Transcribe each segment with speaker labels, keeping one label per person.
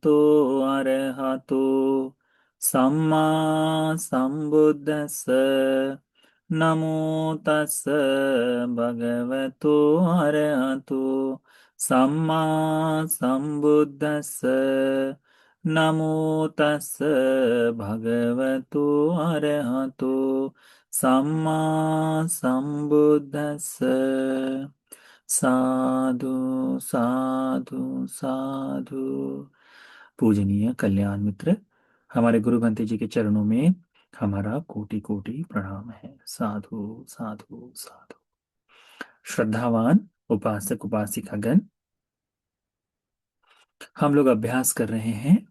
Speaker 1: तो अरहतो सम्मा सम्बुद्दस्स नमो तस्स भगवतो अरहतो सम्मा सम्बुद्दस्स नमो तस्स भगवतो अरहतो सम्मा सम्बुद्दस्स। साधु साधु साधु। पूजनीय कल्याण मित्र, हमारे गुरु भंते जी के चरणों में हमारा कोटि कोटि प्रणाम है। साधु साधु साधु। श्रद्धावान उपासक उपासिकागण, हम लोग अभ्यास कर रहे हैं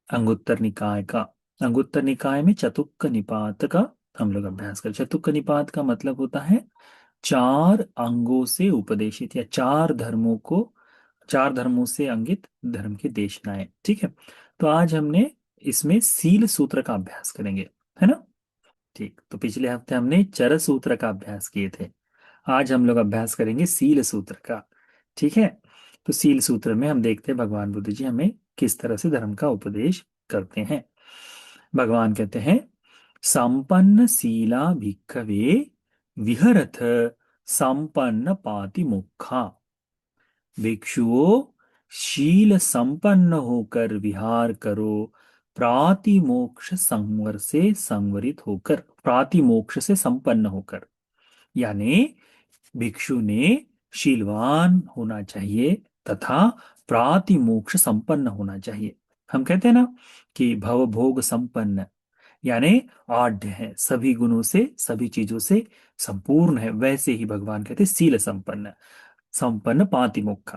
Speaker 1: अंगुत्तर निकाय का। अंगुत्तर निकाय में चतुक्क निपात का हम लोग अभ्यास कर। चतुक्क निपात का मतलब होता है चार अंगों से उपदेशित या चार धर्मों से अंगित धर्म की देशनाएं। ठीक है, तो आज हमने इसमें सील सूत्र का अभ्यास करेंगे, है ना। ठीक, तो पिछले हफ्ते हमने चर सूत्र का अभ्यास किए थे। आज हम लोग अभ्यास करेंगे सील सूत्र का। ठीक है, तो सील सूत्र में हम देखते हैं भगवान बुद्ध जी हमें किस तरह से धर्म का उपदेश करते हैं। भगवान कहते हैं, संपन्न शीला भिक्खवे विहरथ संपन्न पाति मुखा। भिक्षुओं, शील संपन्न होकर विहार करो, प्रातिमोक्ष संवर से संवरित होकर, प्रातिमोक्ष से संपन्न होकर। यानी भिक्षु ने शीलवान होना चाहिए तथा प्रातिमोक्ष संपन्न होना चाहिए। हम कहते हैं ना कि भवभोग संपन्न, यानी आढ्य है, सभी गुणों से सभी चीजों से संपूर्ण है। वैसे ही भगवान कहते हैं शील संपन्न, संपन्न पातिमोक्ष।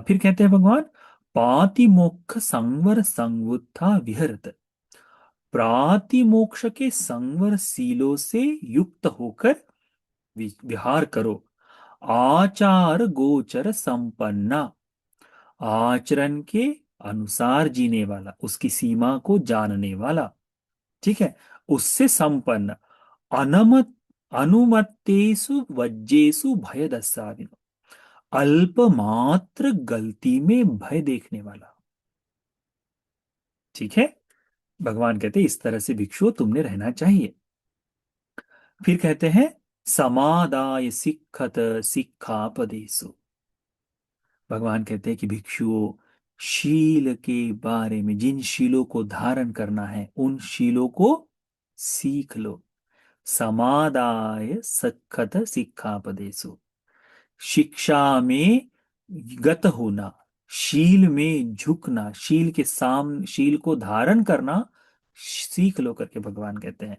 Speaker 1: फिर कहते हैं भगवान, पातिमोक्ष संवर संवुत्था विहरत। प्रातिमोक्ष के संवर शीलों से युक्त होकर विहार करो। आचार गोचर संपन्ना, आचरण के अनुसार जीने वाला, उसकी सीमा को जानने वाला। ठीक है, उससे संपन्न। अनमत अनुमत्तेषु वज्जेषु भय दस्साविनो, अल्प मात्र गलती में भय देखने वाला। ठीक है, भगवान कहते हैं इस तरह से भिक्षु तुमने रहना चाहिए। फिर कहते हैं, समादाय सिक्खत सिक्खापदेशु। भगवान कहते हैं कि भिक्षुओं, शील के बारे में, जिन शीलों को धारण करना है उन शीलों को सीख लो। समादाय सखत सिक्खापदेशु, शिक्षा में गत होना, शील में झुकना, शील के सामने शील को धारण करना सीख लो करके भगवान कहते हैं।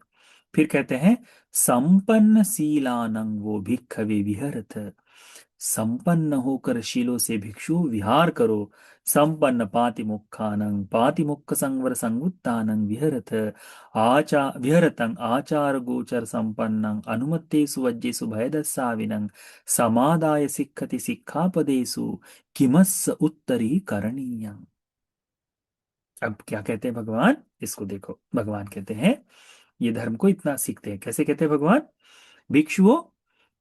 Speaker 1: फिर कहते हैं, संपन्न शीलानंग वो भिक्खवे विहरथ। संपन्न होकर शीलों से भिक्षु विहार करो। संपन्न पातिमुखानंग पातिमुख संवर संगुत्तानंग विहरथ। विहरतं आचार गोचर संपन्नं अनुमत्तेषु वज्जेषु भयदस्साविनं समादाय सिक्खति सिक्खापदेषु किमस्य उत्तरी करणीयम्। अब क्या कहते हैं भगवान, इसको देखो। भगवान कहते हैं, ये धर्म को इतना सीखते हैं। कैसे कहते हैं भगवान, भिक्षुओं,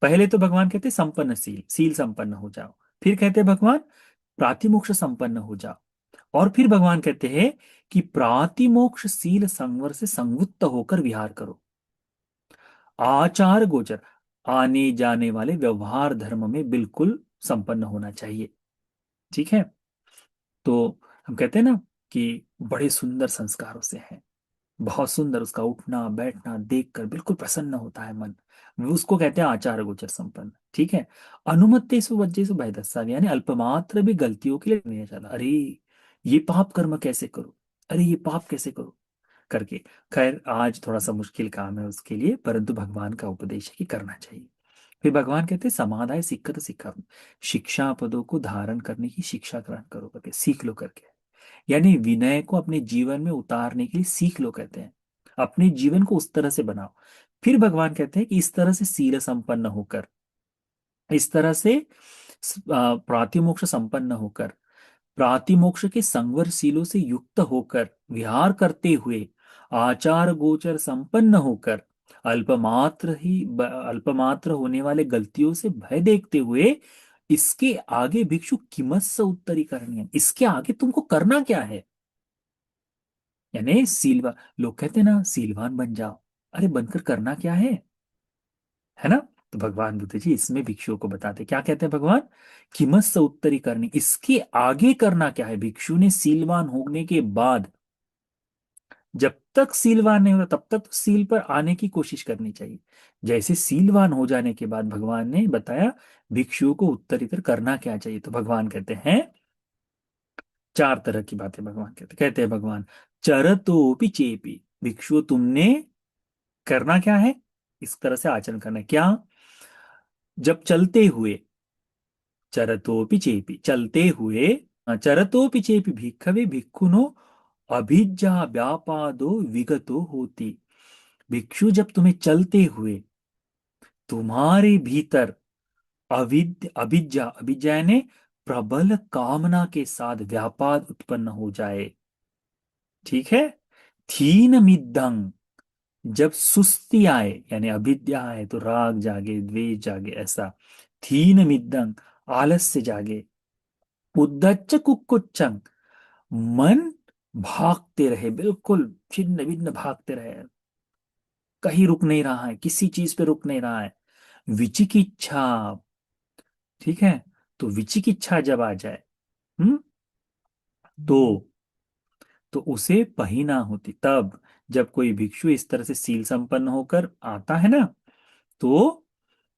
Speaker 1: पहले तो भगवान कहते हैं संपन्न शील, शील संपन्न हो जाओ। फिर कहते हैं भगवान प्रातिमोक्ष संपन्न हो जाओ। और फिर भगवान कहते हैं कि प्रातिमोक्ष शील संवर से संयुक्त होकर विहार करो। आचार गोचर, आने जाने वाले व्यवहार धर्म में बिल्कुल संपन्न होना चाहिए। ठीक है, तो हम कहते हैं ना कि बड़े सुंदर संस्कारों से है, बहुत सुंदर, उसका उठना बैठना देखकर बिल्कुल प्रसन्न होता है मन, उसको कहते हैं आचार गोचर संपन्न। ठीक है, अनुमत्तेषु वज्जेषु भयदस्सा, यानी अल्पमात्र भी गलतियों के लिए नहीं जाता। अरे ये पाप कर्म कैसे करूं, अरे ये पाप कैसे करूं करके। खैर आज थोड़ा सा मुश्किल काम है उसके लिए, परंतु भगवान का उपदेश है कि करना चाहिए। फिर भगवान कहते हैं, समादाय सिक्खत सिक्खा, शिक्षा पदों को धारण करने की शिक्षा ग्रहण करो करके, सीख लो करके। यानी विनय को अपने जीवन में उतारने के लिए सीख लो कहते हैं, अपने जीवन को उस तरह से बनाओ। फिर भगवान कहते हैं कि इस तरह से शील संपन्न होकर, इस तरह से प्रातिमोक्ष संपन्न होकर, प्रातिमोक्ष के संवरशीलों से युक्त होकर विहार करते हुए, आचार गोचर संपन्न होकर, अल्पमात्र होने वाले गलतियों से भय देखते हुए इसके आगे भिक्षु किमस्स उत्तरी करनी है, इसके आगे तुमको करना क्या है। यानी सीलवा, लोग कहते हैं ना सीलवान बन जाओ, अरे बनकर करना क्या है ना। तो भगवान बुद्ध जी इसमें भिक्षुओं को बताते क्या कहते हैं भगवान, किमस्स उत्तरी करनी, इसके आगे करना क्या है। भिक्षु ने सीलवान होने के बाद, जब तक सीलवान नहीं होता तब तक तो सील पर आने की कोशिश करनी चाहिए। जैसे सीलवान हो जाने के बाद भगवान ने बताया भिक्षुओं को उत्तरीतर करना क्या चाहिए। तो भगवान कहते हैं चार तरह की बातें भगवान कहते हैं भगवान, चरतोपि चेपी, भिक्षु तुमने करना क्या है, इस तरह से आचरण करना है। क्या, जब चलते हुए, चरतोपि चेपी चलते हुए, चरतोपि चेपी भिक्खवे भिक्खुनो अभिज्जा व्यापादो विगतो होती। भिक्षु जब तुम्हें चलते हुए तुम्हारे भीतर अभिज्जा, अभिज्जा यानी प्रबल कामना के साथ व्यापाद उत्पन्न हो जाए, ठीक है। थीन मिद्धंग, जब सुस्ती आए यानी अविद्या आए तो राग जागे द्वेष जागे ऐसा, थीन मिद्धंग आलस्य जागे, उद्धच्च कुक्कुच्चंग, मन भागते रहे, बिल्कुल छिन्न भिन्न भागते रहे, कहीं रुक नहीं रहा है, किसी चीज पे रुक नहीं रहा है। विचिकिच्छा, ठीक है, तो विचिकिच्छा जब आ जाए, हम्म, तो उसे पहिना होती। तब जब कोई भिक्षु इस तरह से सील संपन्न होकर आता है ना, तो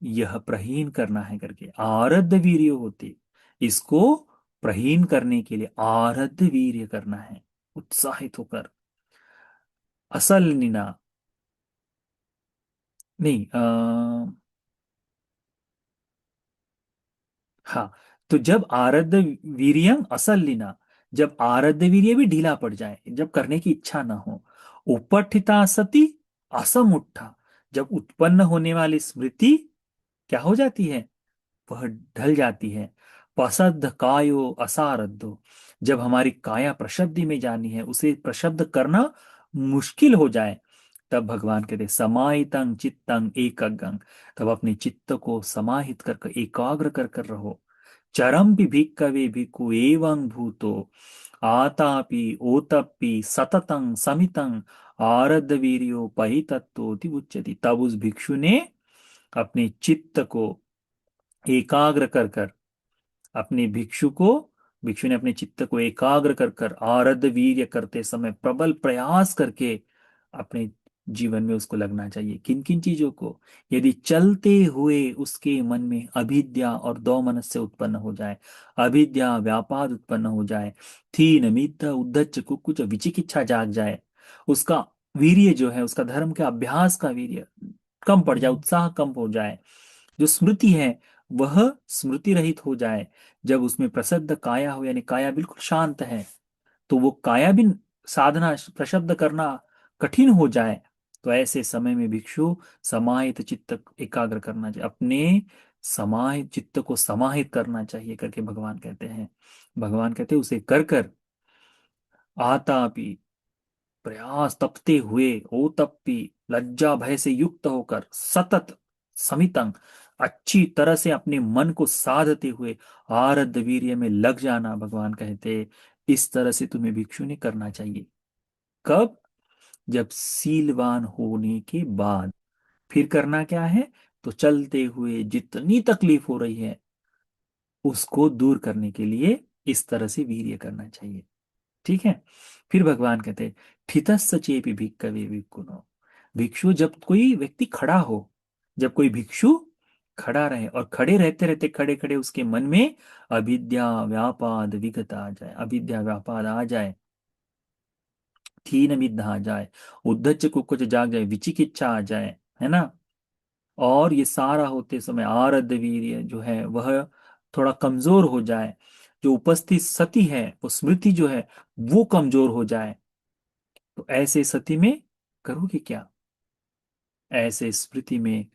Speaker 1: यह प्रहीन करना है करके आरද්ධ वीर्य होती, इसको प्रहीन करने के लिए आरද්ධ वीर्य करना है, उत्साहित होकर। असल निना, नहीं हाँ, तो जब आरද්ධ वीर्यं असल लीना, जब आरද්ධ वीर्य भी ढीला पड़ जाए, जब करने की इच्छा ना हो, उपठिता सती असमुत्था, जब उत्पन्न होने वाली स्मृति क्या हो जाती है, वह ढल जाती है। पसद्ध कायो असारद्धो, जब हमारी काया प्रशब्दि में जानी है, उसे प्रशब्द करना मुश्किल हो जाए, तब भगवान कहते समाहितं चित्तं एकगं, तब अपने चित्त को समाहित कर एकाग्र कर रहो। चरम भिक्कवे भिक्खु एवं भूतो आतापि ओतपि सततं समितं आरद्ध वीर्यो पहितत्तोति उच्यति, तब उस भिक्षु ने अपने चित्त को एकाग्र कर अपने भिक्षु ने अपने चित्त को एकाग्र कर आरद्ध वीर्य करते समय प्रबल प्रयास करके अपने जीवन में उसको लगना चाहिए। किन किन चीजों को, यदि चलते हुए उसके मन में अविद्या और दौमनस्य उत्पन्न हो जाए, अविद्या व्यापाद उत्पन्न हो जाए, थीन मिद्ध उद्धच्च कुक्कुच विचिकिच्छा जाग जाए, उसका वीर्य जो है, उसका धर्म के अभ्यास का वीर्य कम पड़ जाए, उत्साह कम हो जाए, जो स्मृति है वह स्मृति रहित हो जाए, जब उसमें प्रसिद्ध काया हो यानी काया बिल्कुल शांत है, तो वो काया भी साधना प्रशब्द करना कठिन हो जाए, तो ऐसे समय में भिक्षु समाहित चित्त एकाग्र करना चाहिए, अपने समाहित चित्त को समाहित करना चाहिए करके भगवान कहते हैं। भगवान कहते हैं उसे कर कर आतापि, प्रयास तपते हुए, ओ तपी लज्जा भय से युक्त होकर, सतत समितंग, अच्छी तरह से अपने मन को साधते हुए आरद्ध वीर्य में लग जाना। भगवान कहते इस तरह से तुम्हें भिक्षु ने करना चाहिए। कब, जब सीलवान होने के बाद। फिर करना क्या है, तो चलते हुए जितनी तकलीफ हो रही है उसको दूर करने के लिए इस तरह से वीर्य करना चाहिए, ठीक है। फिर भगवान कहते हैं ठितस्स चेपि भिक्खवे भिक्खुनो, भिक्षु जब कोई व्यक्ति खड़ा हो, जब कोई भिक्षु खड़ा रहे और खड़े रहते रहते खड़े खड़े उसके मन में अविद्या व्यापाद विगत आ जाए, अविद्या व्यापाद आ जाए, थीन मिद्ध आ जाए, उद्धच्च कुक्कुच जाग जाए, विचिकिच्छा आ जाए, है ना, और ये सारा होते समय आरद्ध वीर्य जो है वह थोड़ा कमजोर हो जाए, जो उपस्थित सती है वो स्मृति जो है वो कमजोर हो जाए, तो ऐसे स्थिति में करोगे क्या, ऐसे स्मृति में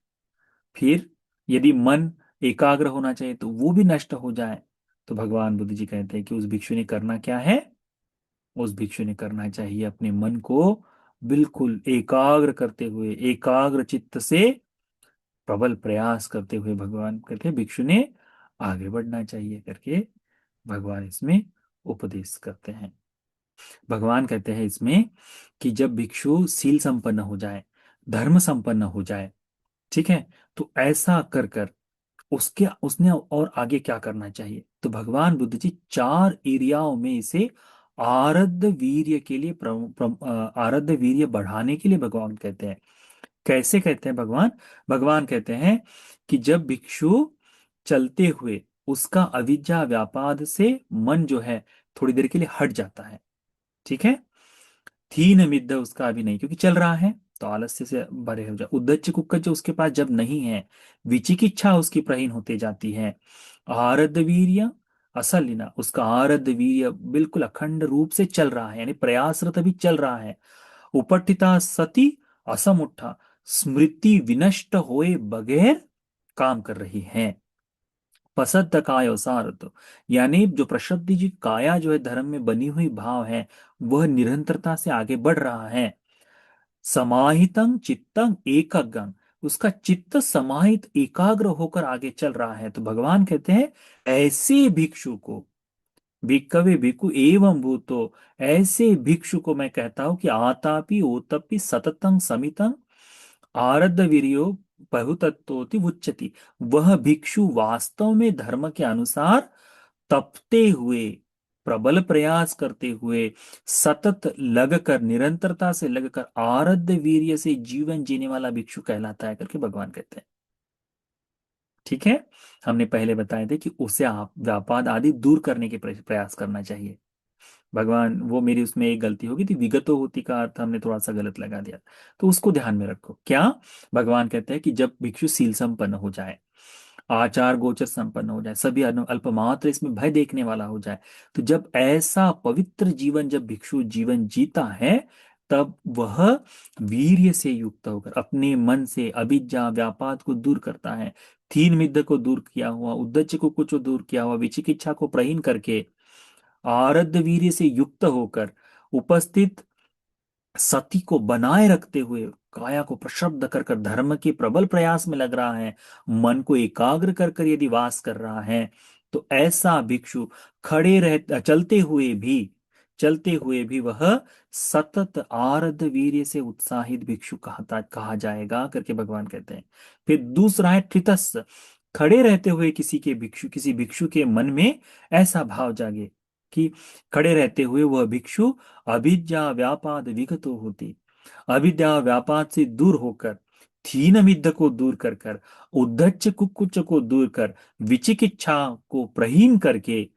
Speaker 1: फिर यदि मन एकाग्र होना चाहिए तो वो भी नष्ट हो जाए, तो भगवान बुद्ध जी कहते हैं कि उस भिक्षु ने करना क्या है, उस भिक्षु ने करना चाहिए अपने मन को बिल्कुल एकाग्र करते हुए, एकाग्र चित्त से प्रबल प्रयास करते हुए, भगवान कहते हैं भिक्षु ने आगे बढ़ना चाहिए करके भगवान इसमें उपदेश करते हैं। भगवान कहते हैं इसमें कि जब भिक्षु शील संपन्न हो जाए, धर्म संपन्न हो जाए, ठीक है, तो ऐसा कर कर उसके उसने और आगे क्या करना चाहिए। तो भगवान बुद्ध जी चार एरियाओं में इसे आरब्ध वीर्य के लिए आरब्ध वीर्य बढ़ाने के लिए भगवान कहते हैं। कैसे कहते हैं भगवान? भगवान कहते हैं कि जब भिक्षु चलते हुए उसका अविद्या व्यापाद से मन जो है थोड़ी देर के लिए हट जाता है, ठीक है, थीन मिद्द उसका अभी नहीं, क्योंकि चल रहा है तो आलस्य से भरे हो जाए। उद्धच्च कुक्कच जो उसके पास जब नहीं है, विचिकिच्छा उसकी प्रहीण होती जाती है, आरद्ध वीर्य असल ना, उसका आरद्ध वीर्य बिल्कुल अखंड रूप से चल रहा है, यानी प्रयासरत अभी चल रहा है। उपठिता सती असमुठा, स्मृति विनष्ट होए बगैर काम कर रही है। पसद्द काय सारत, यानी जो प्रशब्द जी काया जो है धर्म में बनी हुई भाव है, वह निरंतरता से आगे बढ़ रहा है। समाहितं चित्तं एकगं, उसका चित्त समाहित एकाग्र होकर आगे चल रहा है। तो भगवान कहते हैं ऐसे भिक्षु को, भिक्खवे भिक्खु एवं भूतो, ऐसे भिक्षु को मैं कहता हूं कि आतापि ओतपि सततं समितं आरद्ध वीर्यो बहुतत्वोति उच्चति। वह भिक्षु वास्तव में धर्म के अनुसार तपते हुए, प्रबल प्रयास करते हुए, सतत लगकर, निरंतरता से लगकर आरद्ध वीर्य से जीवन जीने वाला भिक्षु कहलाता है करके भगवान कहते हैं। ठीक है, हमने पहले बताए थे कि उसे आप व्यापाद आदि दूर करने के प्रयास करना चाहिए। भगवान, वो मेरी उसमें एक गलती होगी थी, विगतो होती का अर्थ हमने थोड़ा सा गलत लगा दिया, तो उसको ध्यान में रखो। क्या? भगवान कहते हैं कि जब भिक्षु शील संपन्न हो जाए, आचार गोचर संपन्न हो जाए, सभी अल्पमात्र इसमें भय देखने वाला हो जाए, तो जब ऐसा पवित्र जीवन जब भिक्षु जीवन जीता है, तब वह वीर्य से युक्त होकर अपने मन से अभिज्ञा व्यापाद को दूर करता है, थीन मिद्द को दूर किया हुआ, उद्धच को कुछ दूर किया हुआ, विचिकिच्छा को प्रहीन करके, आरद्ध वीर्य से युक्त होकर, उपस्थित सती को बनाए रखते हुए, काया को प्रशब्द कर कर धर्म के प्रबल प्रयास में लग रहा है, मन को एकाग्र कर कर यदि वास कर रहा है, तो ऐसा भिक्षु खड़े रह चलते हुए भी वह सतत आरध वीर्य से उत्साहित भिक्षु कहा जाएगा करके भगवान कहते हैं। फिर दूसरा है त्रितस्, खड़े रहते हुए किसी भिक्षु के मन में ऐसा भाव जागे कि खड़े रहते हुए वह भिक्षु अविद्या व्यापाद विगतो होती, अविद्या व्यापाद से दूर होकर, थीन मिद्ध को दूर कर कर, उद्धच्च कुक्कुच्च को दूर कर, विचिकिच्छा को प्रहीन करके,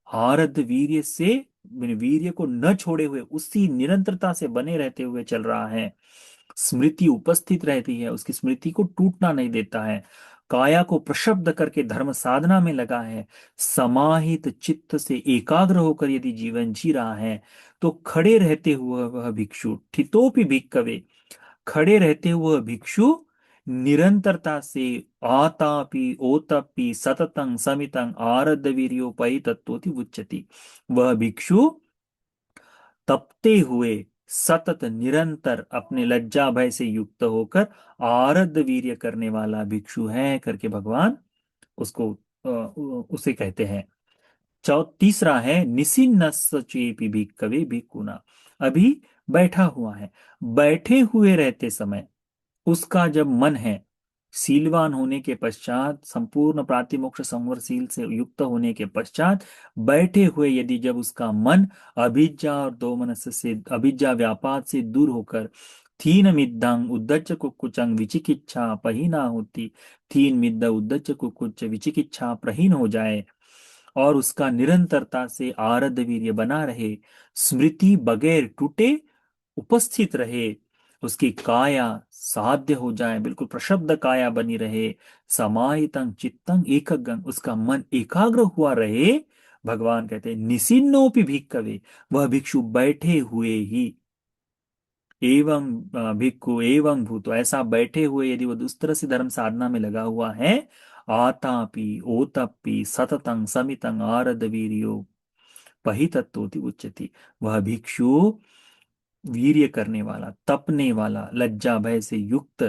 Speaker 1: आरद्ध वीर्य से वीर्य को न छोड़े हुए उसी निरंतरता से बने रहते हुए चल रहा है। स्मृति उपस्थित रहती है, उसकी स्मृति को टूटना नहीं देता है, काया को प्रशब्द करके धर्म साधना में लगा है, समाहित चित्त से एकाग्र होकर यदि जीवन जी रहा है, तो खड़े रहते हुए वह भिक्षु, ठितोपि भिक्खवे, खड़े रहते हुए भिक्षु निरंतरता से आतापि ओतपि सततं समितं आरद्ध वीर्योपै तत्वोति उच्चति, वह भिक्षु तपते हुए सतत निरंतर अपने लज्जा भय से युक्त होकर आरद्ध वीर्य करने वाला भिक्षु है करके भगवान उसको उसे कहते हैं। तीसरा है निसिन्नस्य चेपि भिक्खवे भिक्खुना, अभी बैठा हुआ है, बैठे हुए रहते समय उसका जब मन है सीलवान होने के पश्चात, संपूर्ण प्रातिमोक्ष संवरशील से युक्त होने के पश्चात, बैठे हुए यदि जब उसका मन अभिज्ञा और दोमनस से, अभिज्ञा व्यापाद से दूर होकर, थीन मिद्दंग उद्धच्च कुक्कुचंग विचिकिच्छा प्रहीना होती, थीन मिद्द उद्धच्च कुक्कुच विचिकिच्छा प्रहीन हो जाए, और उसका निरंतरता से आरद्ध वीर्य बना रहे, स्मृति बगैर टूटे उपस्थित रहे, उसकी काया साध्य हो जाए, बिल्कुल प्रशब्द काया बनी रहे, समाहितं चित्तं एकगं, उसका मन एकाग्र हुआ रहे, भगवान कहते हैं निसिन्नोपि भिक्खवे, वह भिक्षु बैठे हुए ही, एवं भिक्खु एवं भूतो, ऐसा बैठे हुए यदि वो उस तरह से धर्म साधना में लगा हुआ है, आतापि ओतपि सततं समितं आरद वीर्यो पहितत्वोति उच्यति, वह भिक्षु वीर्य करने वाला, तपने वाला, लज्जा भय से युक्त,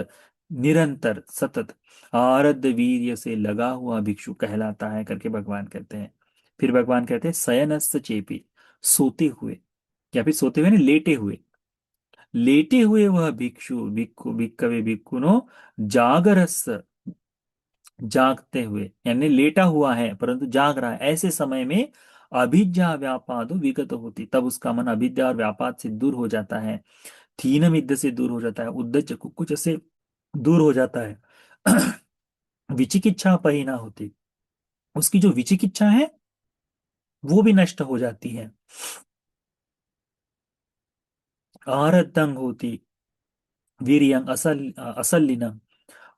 Speaker 1: निरंतर सतत आरब्ध वीर्य से लगा हुआ भिक्षु कहलाता है करके भगवान कहते हैं। फिर भगवान कहते हैं शयनस्ස चेपी, सोते हुए, या फिर सोते हुए नहीं, लेटे हुए, लेटे हुए वह भिक्षु भिक्खु भिक्खवे भिक्खुनो जागरस्स, जागते हुए यानी लेटा हुआ है परंतु जाग रहा है, ऐसे समय में अभिज्ञा व्यापादो विगत होती, तब उसका मन अविद्या और व्यापाद से दूर हो जाता है, थीन मिद्द से दूर हो जाता है, उद्धच कुकुच से दूर हो जाता है। विचिकिच्छा परिणा होती, उसकी जो विचिकिच्छा है वो भी नष्ट हो जाती है। आरतंग होती, वीर्यं असलिनम,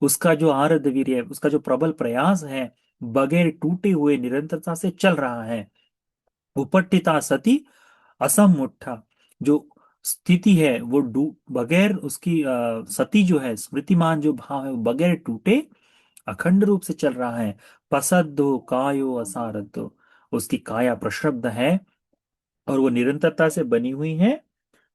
Speaker 1: उसका जो आरध वीर्य है, उसका जो प्रबल प्रयास है, बगैर टूटे हुए निरंतरता से चल रहा है। उपट्टिता सती असमुट्ठा, जो स्थिति है वो बगैर उसकी सती जो है, स्मृतिमान जो भाव है वो बगैर टूटे अखंड रूप से चल रहा है। पसद्धो कायो असारद्धो, उसकी काया प्रशब्द है और वो निरंतरता से बनी हुई है।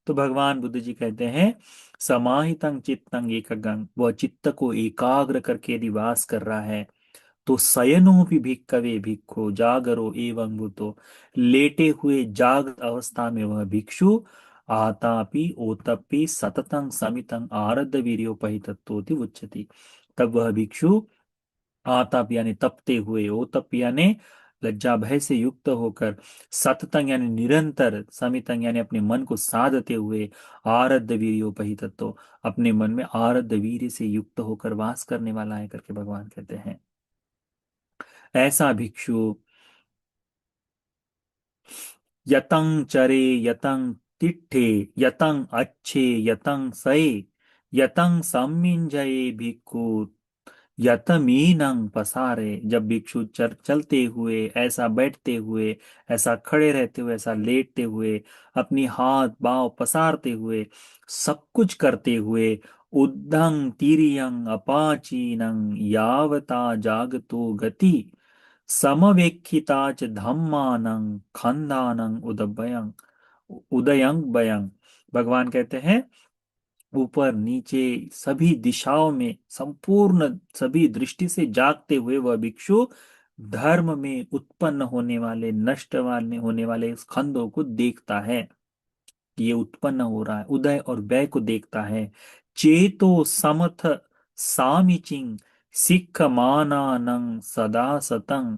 Speaker 1: तो भगवान बुद्ध जी कहते हैं समाहितं चित्तं एकगं, वह चित्त को एकाग्र करके निवास कर रहा है। तो शयनो भी भिक्खवे भिक्खो जागरो एवं भूतो, लेटे हुए जाग अवस्था में वह भिक्षु आतापि ओतपि सततं समितं आरद्ध वीर्योपहितत्वोति उच्यते, तब वह भिक्षु आतप यानी तपते हुए, ओतप यानी लज्जा भय से युक्त होकर, सततंग यानी निरंतर, समितंग यानी अपने मन को साधते हुए, आरद्ध वीर्योपहितत्व, अपने मन में आरद्ध वीर्य से युक्त होकर वास करने वाला है करके भगवान कहते हैं। ऐसा भिक्षु यतं चरे यतं तिष्ठे यतं अच्छे यतं सये यतं सम्मिंजये भिक्खु यतमीनंग पसारे, जब भिक्षु चलते हुए, ऐसा बैठते हुए, ऐसा खड़े रहते हुए, ऐसा लेटते हुए, अपनी हाथ बाव पसारते हुए, सब कुछ करते हुए, उद्धं तिरियं अपाचीनं यावता जागतो गति समवेक्षिता च धम्मानं खंदानं उदभयं उदयं भयं, भगवान कहते हैं ऊपर नीचे सभी दिशाओं में संपूर्ण सभी दृष्टि से जागते हुए वह भिक्षु धर्म में उत्पन्न होने वाले नष्ट वाले होने वाले इस खंडों को देखता है, ये उत्पन्न हो रहा है, उदय और व्यय को देखता है। चेतो समथ सामिचिंग सिक्ख मानानं सदा सतं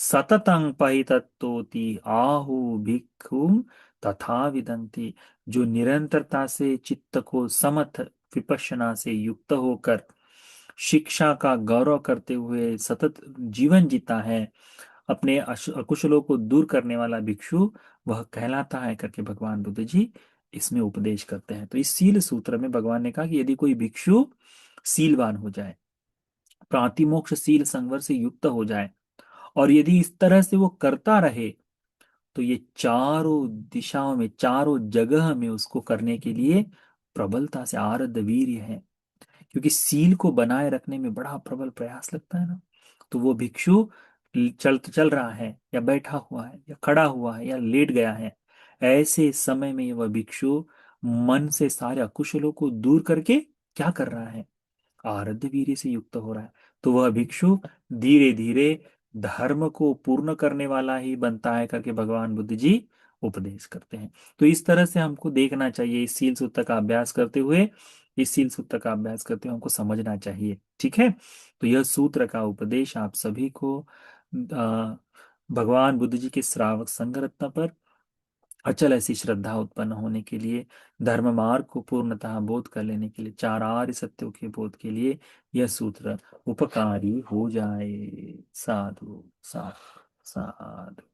Speaker 1: सततं पहितत्तोति आहु भिक्खुम तथा विदंती, जो निरंतरता से चित्त को समथ विपश्यना से युक्त होकर शिक्षा का गौरव करते हुए सतत जीवन जीता है, अपने अकुशलों को दूर करने वाला भिक्षु वह कहलाता है करके भगवान बुद्ध जी इसमें उपदेश करते हैं। तो इस सील सूत्र में भगवान ने कहा कि यदि कोई भिक्षु सीलवान हो जाए, प्रातिमोक्ष सील संवर से युक्त हो जाए, और यदि इस तरह से वो करता रहे, तो ये चारों दिशाओं में चारों जगह में उसको करने के लिए प्रबलता से आरद्ध वीर्य है, क्योंकि सील को बनाए रखने में बड़ा प्रबल प्रयास लगता है ना। तो वो भिक्षु चल चल रहा है या बैठा हुआ है या खड़ा हुआ है या लेट गया है, ऐसे समय में वह भिक्षु मन से सारे अकुशलों को दूर करके क्या कर रहा है, आरध्य वीर्य से युक्त हो रहा है। तो वह भिक्षु धीरे धीरे धर्म को पूर्ण करने वाला ही बनता है करके भगवान बुद्ध जी उपदेश करते हैं। तो इस तरह से हमको देखना चाहिए, इस सील सूत्र का अभ्यास करते हुए, इस सील सूत्र का अभ्यास करते हुए हमको समझना चाहिए। ठीक है, तो यह सूत्र का उपदेश आप सभी को भगवान बुद्ध जी के श्रावक संघ रत्न पर अचल ऐसी श्रद्धा उत्पन्न होने के लिए, धर्म मार्ग को पूर्णतः बोध कर लेने के लिए, चार आर्य सत्यों के बोध के लिए यह सूत्र उपकारी हो जाए। साधु साधु साधु।